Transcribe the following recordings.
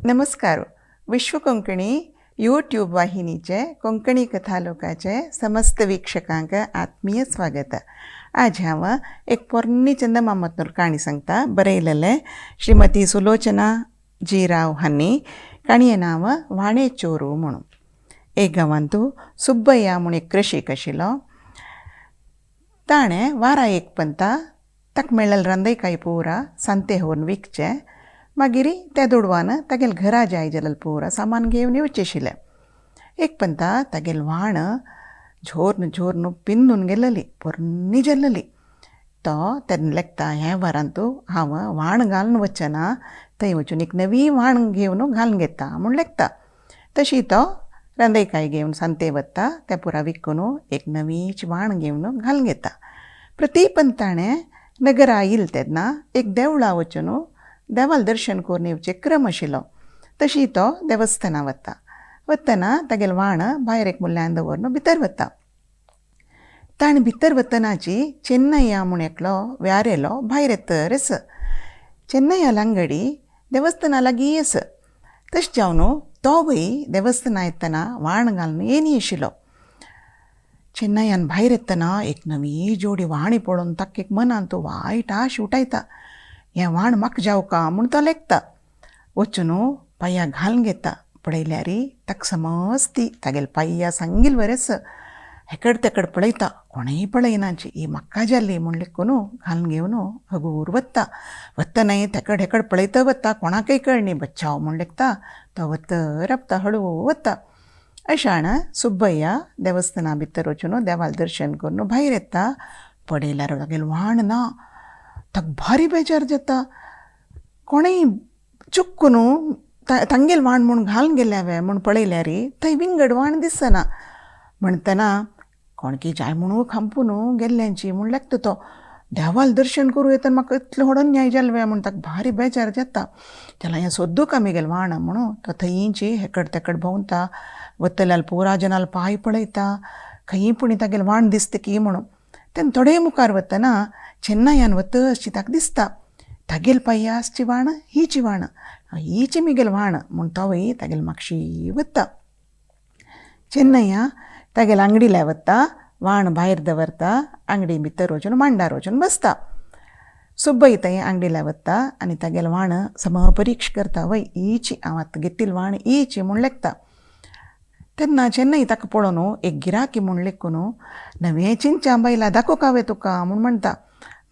नमस्कार. विश्व कोंकणी यूट्यूब वाहिनीचे कोंकणी कथालोकाचे समस्त वीक्षकांक आत्मीय स्वागत. आज हांव एक पोरनी चंदमामतनूर काणी सांगता. बरयलेले श्रीमती सुलोचना जी राव हांनी. काणयेचें नांव वाणे चोरू म्हणून. एक गांवांतू सुब्बय्या म्हूण एक कृशीक आशिल्लो. ताणें वारा एक पंता ताका मेळ्ळेलें रंदैकाय पुरा सांते व्हरून विकचें. मागीर त्या दुडवान तागेल घरा जाय जाल्यार पुरा सामान घेवन येवचें आशिल्लें. एक पंता तागेल व्हाण झोरन झोरन पिंजून गेल्ली, पोरनी जाल्ली. तो तेन्ना लेखता, हे वरांतू हांव व्हाण घालून वचना, थंय वचून एक नवी व्हाण घेवन घालून घेता म्हूण लेखता. तशी तो रंदैकाय घेवन सांते वता, तें पुरा विकून एक नवीच व्हाण घेवन घालून घेता. प्रती पंताणें नगरा येयलें तेन्ना एक देवळा वचून देवाल दर्शन करून येवचें क्रम आशिल्लो. तशी तो देवस्थाना वता. वतना तागेल व्हाण भायर एक मुल्ल्यान दवरून भितर वता. ताणें भितर वतनाची चेन्नय्या म्हूण एकलो व्यारेलो भायर येतरच. चेन्नय्या लागीं देवस्थाना लागीं आस. तशें जावन तोवय देवस्थाना येतना व्हाण घालून येनी आशिल्लो. चेन्नय्यान भायर येतना एक नवी जोडी व्हाणी पळोवन ताका एक मनांत वायट आश उठयता. हें व्हाण म्हाका जावका म्हूण तो लेखता. वचून पांयां घालून घेता. पळयल्यार ताका समजती तागेल पांयां सांगिल वरस. हेकड तेकड पळयता, कोणेय पळयनाची. ही म्हाका जाल्ली म्हूण लेखून घालून घेवन हगूर वता. वतना तेकड हेकड पळयता वता, कोणाकय कळनी बच्चाव म्हूण लेखता. तो वता हळू वता. अशाण सुब्बय्या देवस्थाना भितर वचून देवाल दर्शन करून भायर येता. पळयल्यार तागेल व्हाण ना. ताका भारी बेजार जाता. कोणेय चुकून तांगेल व्हाण म्हूण घालून गेले हांवें म्हूण पळयल्यार थंय विंगड व्हाण दिसना. म्हणटना कोणकी जाय म्हणून खांपून गेल्ल्यांची म्हूण लेखता तो. देवाल दर्शन करूं येतना म्हाका इतलो व्हडलो न्याय जाल्ले म्हूण ताका भारी बेजार जाता. जाल्यार हें सोदूं का म्हगेलें व्हाण म्हणून तो थंयची हेकड तेकड भोंवता. वतल्यार पुरा जनाल पांय पळयता, खंयी पूण तागेलें व्हाण दिसता की म्हणून. तेन्ना थोडे मुखार वतना चेन्नय्यान वतशी ताका दिसता, तागेल पांयां आसची व्हाण हीची व्हाण, हीची म्हगेल व्हाण म्हूण तोवय तागेल म्हागशी वता. चेन्नय्या तागेल आंगडील्या वता, व्हाण भायर दवरता, आंगडी भितर वचून मांडार वचून बसता. सुब्बय थंय आंगडील्या वता आनी तागेल व्हाण समपरीक्ष करता. वय हीची, हांव आतां घेतिल्ली व्हाण हीची म्हूण लेखता. तेन्ना चेन्नय ताका पळोवन एक गिराकी म्हूण लेखून, नवें चिंचा बायला दाखोवंक हांवें तुका म्हूण म्हणटा.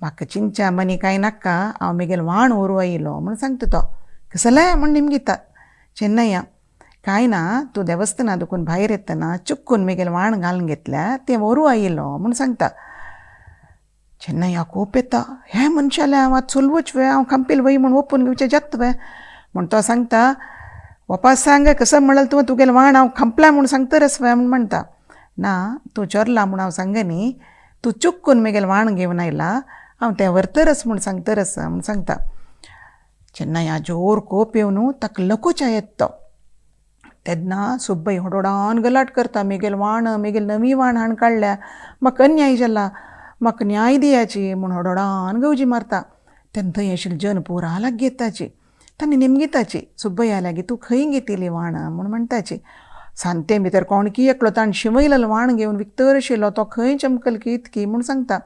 म्हाका चिंचा बानी कांय नाका, हांव म्हगेल व्हाण व्हरूं आयिल्लो म्हूण सांगता तो. कसलें म्हूण निमगिता. चेन्नय्या, कांय ना, तूं देवस्थाना दुखून भायर येतना चुकून म्हगेल व्हाण घालून घेतल्या, तें व्हरूं आयिल्लो म्हूण सांगता. चेन्नय्या खूब येता. हें मनशालें, हांव आतां चलवच वे, हांव खांपील वय म्हूण ओपून घेवचें जाता वे म्हूण तो सांगता. वपास सांग कसं म्हणल्यार तूं तुगेलें व्हाण हांव खांपलां म्हूण सांगतरस वे म्हूण म्हणटा. ना, तूं चोरला म्हूण हांव सांगनी, तूं चुकून म्हगेलें व्हाण घेवन आयला, हांव तें व्हरतरस म्हूण सांगतरस म्हूण सांगता. चेन्नय्या जोर कोप येवन ताका लकोच्या येता. तेन्ना सुब्बय होडोडान गलाट करता, म्हगेल व्हाण, म्हगेल नवी व्हाण हाण काडल्या, म्हाका अन्याय जाला, म्हाका न्याय दियाची म्हूण होडोडान गवजी मारता. तेन्ना थंय आशिल्ली जन पुरा लागीं येताची. तांणी निमगिताची. सुब्बय्या लागीं तूं खंय घेतिली व्हाण म्हूण म्हणटाची. सांते भितर कोणकी एकलो ताणें शिवयलेलो व्हाण घेवन विकतर आशिल्लो, तो खंय चमकल की इतकी म्हूण सांगता.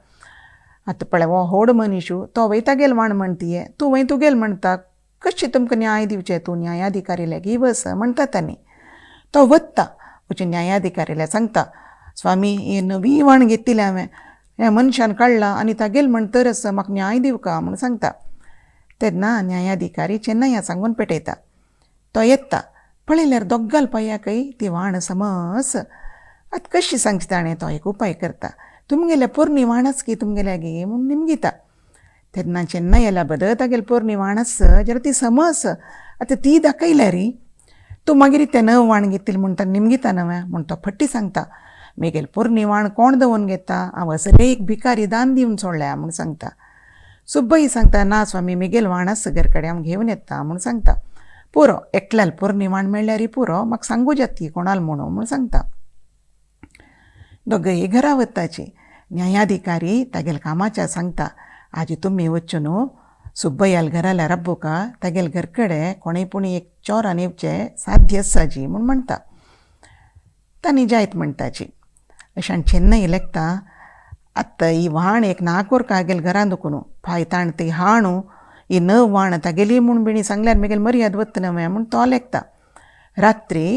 आतां पळय, हो व्हड मनीस, तो वय तागेल व्हाण म्हणटी, तूं वय तुगेल म्हणटा, कशें तुमकां न्याय दिवचें, तूं न्यायाधिकारी लागीं वच म्हणटा तांणी. तो वता, वचून न्यायाधिकाऱ्याक सांगता, स्वामी, ही नवी व्हाण घेतिली हांवें, ह्या मनशान काडला आनी तागेल म्हणटरच म्हाका न्याय दिवका म्हूण सांगता. तेन्ना न्यायाधिकारी चेन्नय्या सांगून पेटयता. तो येता. पळयल्यार दोग्गाल पांयाकय ती व्हाण समज. आतां कशी सांगची ताणें. तो एक उपाय करता. तुमगेले पोरणी व्हाण आस की तुमगे लागीं म्हूण निमगिता. तेन्ना चेन्नय्याला बदल तागेल पोरणी व्हाण आस जाल्यार ती समज. आतां ती दाखयल्यार तूं मागीर तें नवं व्हाण घेतिली म्हूण ताणें निमगिता नवें म्हूण तो फट्टी सांगता. म्हगेल पोरणी व्हाण कोण दवरून घेता, हांव असले एक भिकारी दान दिवन सोडल्या म्हूण सांगता. सुब्बय सांगता, ना स्वामी, म्हगेल व्हाण आस घर कडेन, हांव घेवन येता म्हूण सांगता. पुरो, एकल्याल पोरणी व्हाण मेळ्ळ्यार पुरो, म्हाका सांगू जाती कोणाल म्हूण सांगता. दोगय घरा वताची. न्यायाधिकारी तागेल कामाच्या सांगता, आजी तुमी वचून सुब्बय्याल घराला रब्बुका तेगेल घर कडेन कोणेय पुणी एक चोरान येवचें साध्य आसाजी म्हूण म्हणटा. तांणी जायत म्हणटाची. अशें चेन्नई लेखता आत्तां ही व्हाण एक नाकोर कागेल घरां दुखून फायताण ती हाणू ही न व्हाण तागेली म्हूण बिणी सांगल्यार म्हगेल मर्याद वता नवे म्हूण तो लेखता. रात्री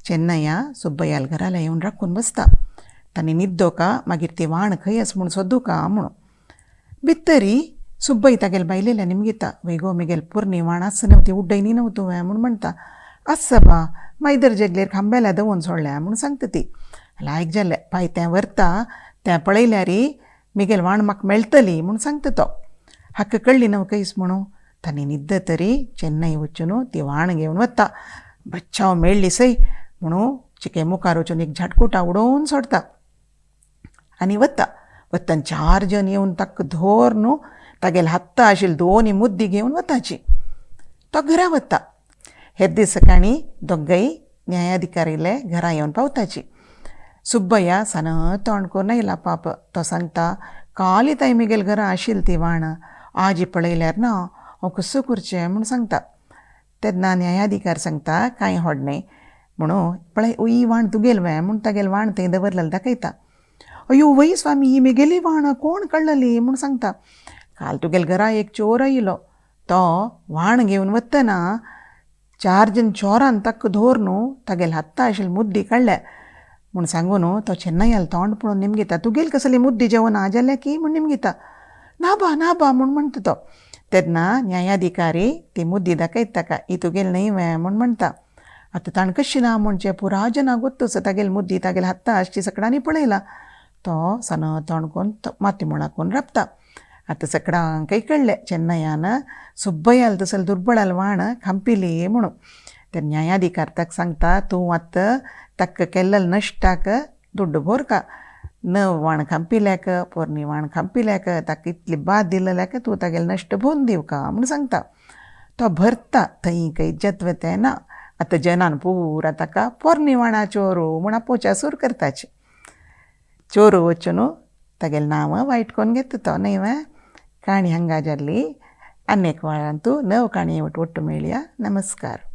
चेन्नया सुब्बय्याल घराला येवन राखून बसता. तांणी न्हिद्दोका मागीर ती व्हाण खंय आसा म्हूण सोदूका म्हणून. भितरी सुब्बय तागेल बायलेल्या निमगिता वयगो म्हगेल पुरणी व्हाण आसा न्हू ती उड्डयनी न्हू तुवें म्हूण म्हणटा. आसा बा मायदर जगलेर खांब्याला दवरून सोडल्या म्हूण सांगता ती. लायक जालें पाय तें व्हरता तें पळयल्यार म्हगेल व्हाण म्हाका मेळटली म्हूण सांगता तो. हाका कळ्ळी न्हू कयस म्हणून. तांणी न्हिद्द तरी चेन्नई वचून ती व्हाण घेवन वता. बच्चाव मेळ्ळी सय म्हणून चिके मुखार वचून एक झाटकुटा उडोवन सोडता आनी वता. वतन 4 जण येवन ताका धोर न्हू तागेल हत्ता आशिल्ली 2 मुद्दी घेवन वताची. तो घरा वता. हे दीस सकाळीं दोगांय न्यायाधिकारीले घरा येवन पावताची. सुब्बय्या सान तोंड करून आयला पाप. तो सांगता काल ताई म्हगेल घरा आशिल्ली ती व्हाण आज पळयल्यार ना हांव कसो करचें म्हूण सांगता. तेन्ना न्यायाधिकार सांगता कांय होडणे म्हणून पळय ही व्हाण तुगेल वय म्हूण तागेल व्हाण थंय दवरलेली दाखयता. अयो वय स्वामी ही म्हगेली व्हाण कोण कळ्ळली म्हूण सांगता. काल तुगेल घरा एक चोर आयलो तो व्हाण घेवन वतना 4 जण चोरान ताका धोर न्हू तागेल हत्ता आशिल्ली मुद्दी काडल्या म्हूण सांगून तो चेन्नयाल तोंड पळोवन निमगिता. तुगेल कसली मुद्दी जेवना जाल्या की म्हूण निमगिता. ना बा म्हूण म्हणटा तो. तेन्ना न्यायाधिकारी ती मुद्दी दाखयता ताका ही तुगेल न्हय वय म्हूण म्हणटा. आतां ताणें कशी ना म्हणचें पुरा जना गोत्तूच तागेल मुद्दी तागेल हत्ता आसची सगळ्यांनी पळयला. तो सन तोंड करून माती मुळाकून राबता. आतां सगळ्यांकय कळ्ळें चेन्नयान सुब्बय्याल तसले दुर्बळाल व्हाण खांपिली म्हणून. ते न्यायाधिकार ताका सांगता तूं आतां ताका केल्ले नश्टाक दुड्ड भोरका. न व्हाण खांपिल्याक पोरणी व्हाण खांपिल्याक ताका इतली बाद दिलेल्याक तूं तागेले नश्ट भोवन दिवका म्हूण सांगता. तो भरता थंय खंय इज्जत वतें ना. आतां जनान पुरा ताका पोरणी व्हाणा चोरू म्हूण आपोवच्या सूर करताची. चोरू वचून तागेलें नांव वायट कोन्न घेता तो न्हय वय. काणी हांगा जाल्ली. आनी एक वळान तूं नव काणये वट्ट मेळया. नमस्कार.